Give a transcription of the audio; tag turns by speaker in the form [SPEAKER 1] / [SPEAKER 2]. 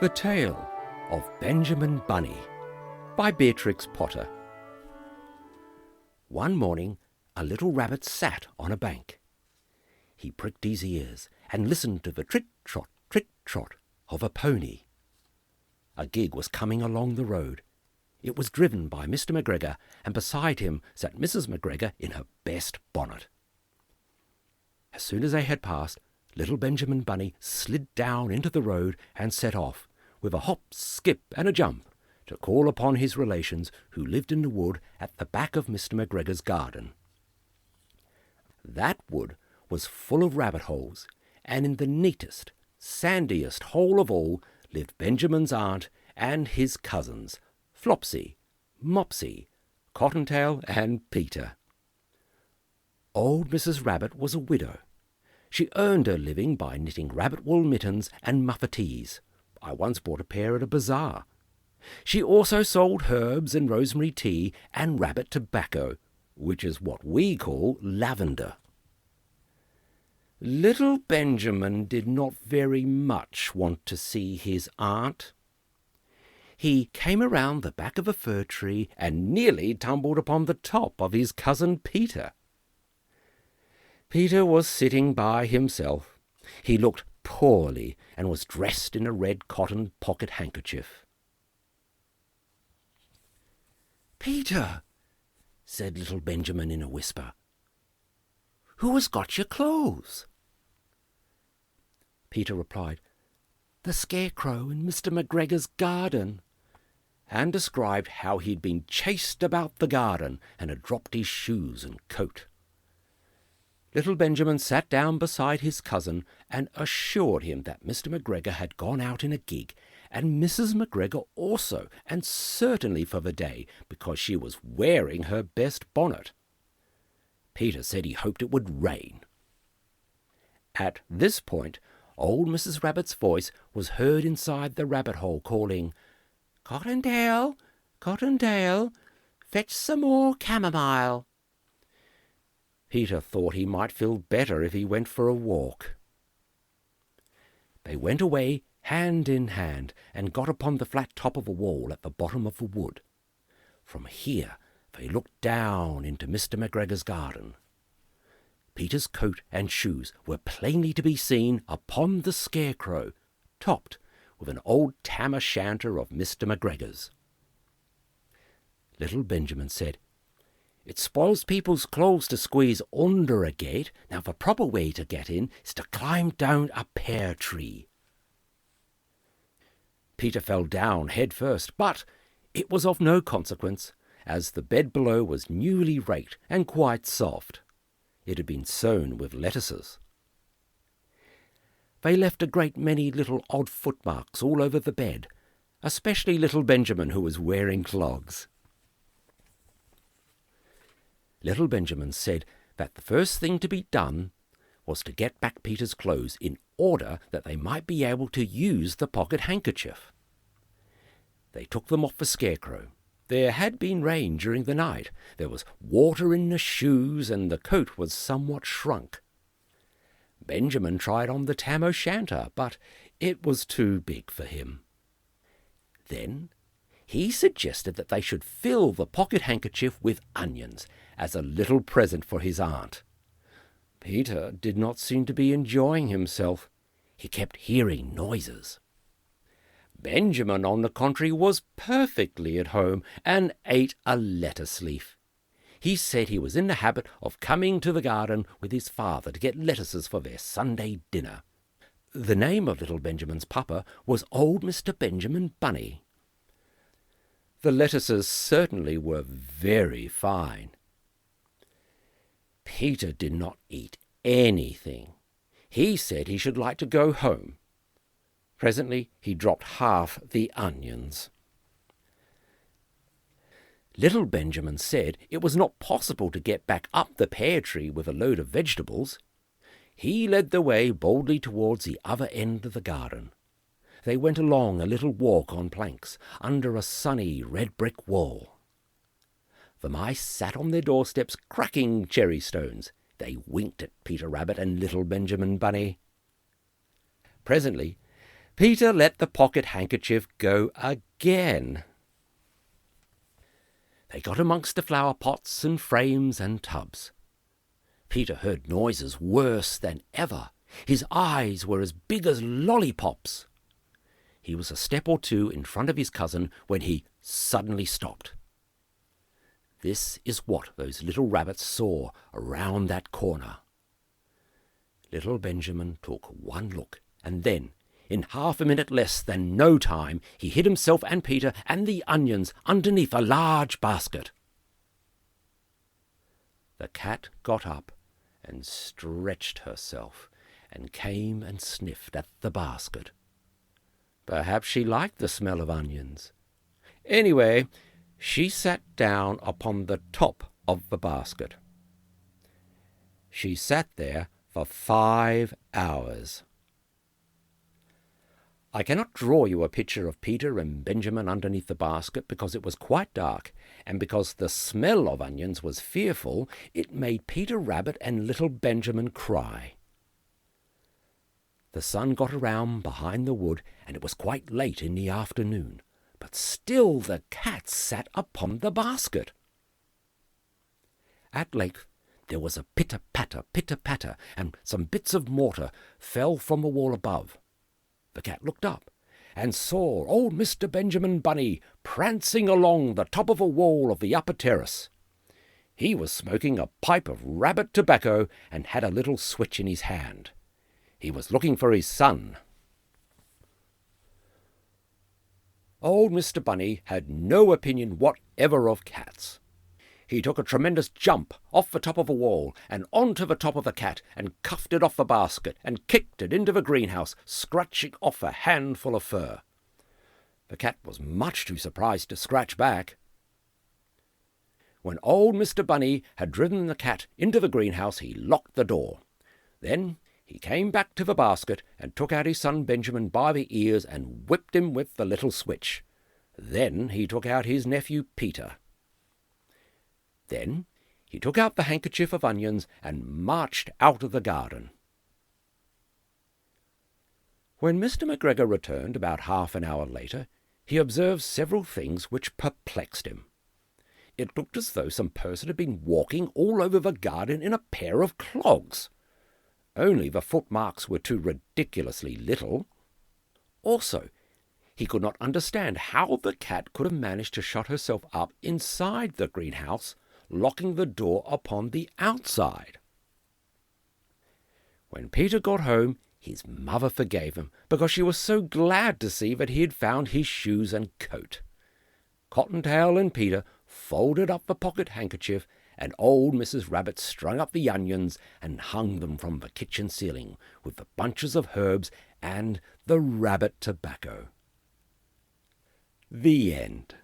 [SPEAKER 1] The Tale of Benjamin Bunny by Beatrix Potter. One morning a little rabbit sat on a bank. He pricked his ears and listened to the trit-trot of a pony. A gig was coming along the road. It was driven by Mr. McGregor, and beside him sat Mrs. McGregor in her best bonnet. As soon as they had passed, little Benjamin Bunny slid down into the road and set off, with a hop, skip, and a jump, to call upon his relations who lived in the wood at the back of Mr. McGregor's garden. That wood was full of rabbit holes, and in the neatest, sandiest hole of all lived Benjamin's aunt and his cousins, Flopsy, Mopsy, Cottontail, and Peter. Old Mrs. Rabbit was a widow. She earned her living by knitting rabbit wool mittens and muffetees. I once bought a pair at a bazaar. She also sold herbs and rosemary tea and rabbit tobacco, which is what we call lavender. Little Benjamin did not very much want to see his aunt. He came around the back of a fir tree and nearly tumbled upon the top of his cousin Peter. Peter was sitting by himself. He looked poorly and was dressed in a red cotton pocket handkerchief. "Peter," said little Benjamin in a whisper, "who has got your clothes?" Peter replied, "The scarecrow in Mr. McGregor's garden," and described how he'd been chased about the garden and had dropped his shoes and coat. Little Benjamin sat down beside his cousin and assured him that Mr. McGregor had gone out in a gig, and Mrs. McGregor also, and certainly for the day, because she was wearing her best bonnet. Peter said he hoped it would rain. At this point, old Mrs. Rabbit's voice was heard inside the rabbit hole calling, "Cottontail, Cottontail, fetch some more chamomile." Peter thought he might feel better if he went for a walk. They went away hand in hand and got upon the flat top of a wall at the bottom of the wood. From here they looked down into Mr. McGregor's garden. Peter's coat and shoes were plainly to be seen upon the scarecrow, topped with an old tam-o'-shanter of Mr. McGregor's. Little Benjamin said, "It spoils people's clothes to squeeze under a gate. Now the proper way to get in is to climb down a pear tree." Peter fell down head first, but it was of no consequence, as the bed below was newly raked and quite soft. It had been sown with lettuces. They left a great many little odd footmarks all over the bed, especially little Benjamin, who was wearing clogs. Little Benjamin said that the first thing to be done was to get back Peter's clothes in order that they might be able to use the pocket handkerchief. They took them off the scarecrow. There had been rain during the night. There was water in the shoes, and the coat was somewhat shrunk. Benjamin tried on the tam-o'-shanter, but it was too big for him. Then he suggested that they should fill the pocket handkerchief with onions as a little present for his aunt. Peter did not seem to be enjoying himself. He kept hearing noises. Benjamin, on the contrary, was perfectly at home and ate a lettuce leaf. He said he was in the habit of coming to the garden with his father to get lettuces for their Sunday dinner. The name of little Benjamin's papa was old Mr. Benjamin Bunny. The lettuces certainly were very fine. Peter did not eat anything. He said he should like to go home. Presently he dropped half the onions. Little Benjamin said it was not possible to get back up the pear tree with a load of vegetables. He led the way boldly towards the other end of the garden. They went along a little walk on planks, under a sunny red brick wall. The mice sat on their doorsteps cracking cherry stones. They winked at Peter Rabbit and little Benjamin Bunny. Presently Peter let the pocket handkerchief go again. They got amongst the flower pots and frames and tubs. Peter heard noises worse than ever. His eyes were as big as lollipops. He was a step or two in front of his cousin when he suddenly stopped. This is what those little rabbits saw around that corner. Little Benjamin took one look, and then, in half a minute less than no time, he hid himself and Peter and the onions underneath a large basket. The cat got up and stretched herself and came and sniffed at the basket. Perhaps she liked the smell of onions. Anyway, she sat down upon the top of the basket. She sat there for 5 hours. I cannot draw you a picture of Peter and Benjamin underneath the basket because it was quite dark, and because the smell of onions was fearful, it made Peter Rabbit and little Benjamin cry. The sun got around behind the wood, and it was quite late in the afternoon, but still the cat sat upon the basket. At length there was a pitter-patter, and some bits of mortar fell from the wall above. The cat looked up and saw old Mr. Benjamin Bunny prancing along the top of a wall of the upper terrace. He was smoking a pipe of rabbit tobacco and had a little switch in his hand. He was looking for his son. Old Mr. Bunny had no opinion whatever of cats. He took a tremendous jump off the top of a wall and onto the top of the cat and cuffed it off the basket and kicked it into the greenhouse, scratching off a handful of fur. The cat was much too surprised to scratch back. When old Mr. Bunny had driven the cat into the greenhouse, he locked the door. Then he came back to the basket and took out his son Benjamin by the ears and whipped him with the little switch. Then he took out his nephew Peter. Then he took out the handkerchief of onions and marched out of the garden. When Mr. McGregor returned about half an hour later, he observed several things which perplexed him. It looked as though some person had been walking all over the garden in a pair of clogs. Only the footmarks were too ridiculously little. Also, he could not understand how the cat could have managed to shut herself up inside the greenhouse, locking the door upon the outside. When Peter got home, his mother forgave him, because she was so glad to see that he had found his shoes and coat. Cottontail and Peter folded up the pocket handkerchief, and old Mrs. Rabbit strung up the onions and hung them from the kitchen ceiling with the bunches of herbs and the rabbit tobacco. The end.